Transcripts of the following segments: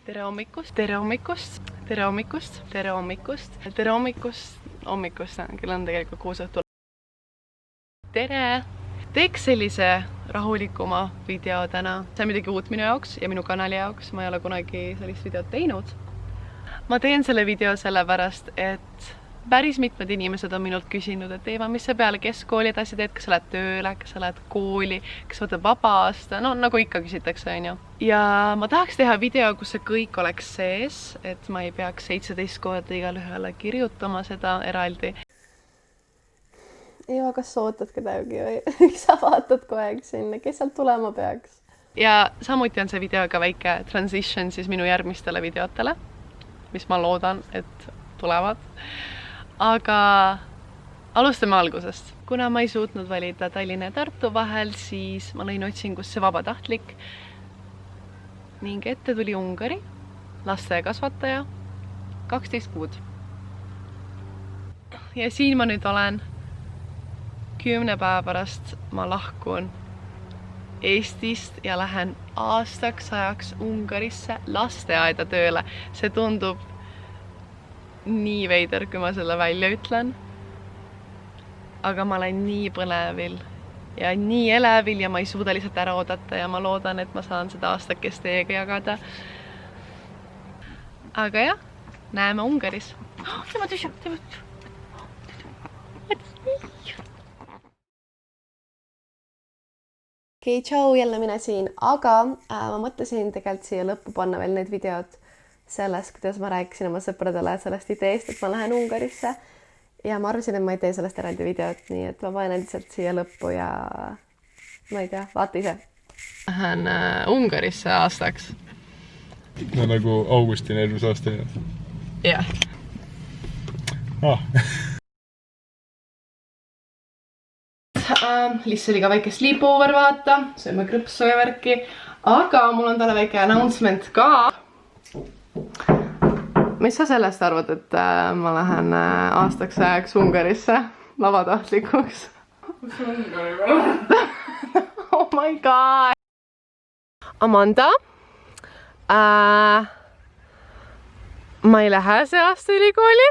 tere hommikust, tere hommikust, tere hommikust, tere hommikust, tere hommikust, hommikust, kell on tegelikult 6 õhtul. Tere! Teeks sellise rahulikuma video täna. See on midagi uut minu jaoks ja minu kanali jaoks. Ma ei ole kunagi sellist videot teinud. Ma teen selle video sellepärast, et päris mitmed inimesed on minult küsinud, et Eeva, mis sa peale keskkooli edasi teed, kas sa lähed tööle, kas sa lähed kooli, kas sa võtad vaba aasta, no nagu ikka küsitakse, on ju. Ja ma tahaks teha video, kus see kõik oleks sees, et ma ei peaks 17 korda igale ühele kirjutama seda eraldi. Eeva, kas sa ootad kedagi või? Miks sa vaatad kogu aeg sinna? Kes sealt tulema peaks? Ja samuti on see video ka väike transition siis minu järgmistele videotele, mis ma loodan, et tulevad. Aga alustame algusest. Kuna ma ei suutnud valida Tallinna ja Tartu vahel, siis ma lõin otsingusse vabatahtlik ning ette tuli Ungari, lasteaiakasvataja, 12 kuud. Ja siin ma nüüd olen 10 päeva pärast ma lahkun Eestist ja lähen aastaks ajaks Ungarisse lasteaeda tööle. See tundub nii veider, kui ma selle välja ütlen. Aga ma olen nii põnevil ja nii elevil ja ma ei suuda lihtsalt ära oodata ja ma loodan, et ma saan seda aastakest teiega jagada. Aga jah, näeme Ungaris. Okei, tšau, jälle mina siin, aga ma mõtlesin tegelikult siia lõppu panna veel need videod sellest, kuidas ma rääkisin oma sõpradele sellest ideest, et ma lähen Ungarisse ja ma arvasin, et ma ei tee sellest eraldi videot, nii et ma panen lihtsalt siia lõppu ja ma ei tea, vaata ise. Lähen Ungarisse aastaks. No nagu augustin eelmise aasta. Jah. Lihtsalt oli ka väike sleepover vaata, sööme krõpsu ja värki, aga mul on talle väike announcement ka. Mis sa sellest arvad, et ma lähen aastaks ajaks Ungarisse vabatahtlikuks? Mis on Ungari või? Oh my god! Amanda, ma ei lähe see aasta ülikooli.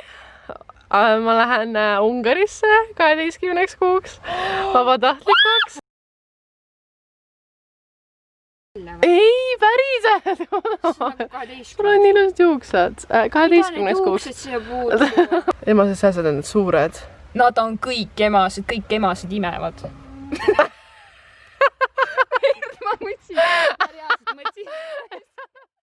Ma lähen Ungarisse 12 kuuks vabatahtlikuks. Ei, päriselt! Mul on ilus juuksed. 12 kuuks. Emased sääsed on need suured. Nad on kõik emased imevad. Ma mõtsin.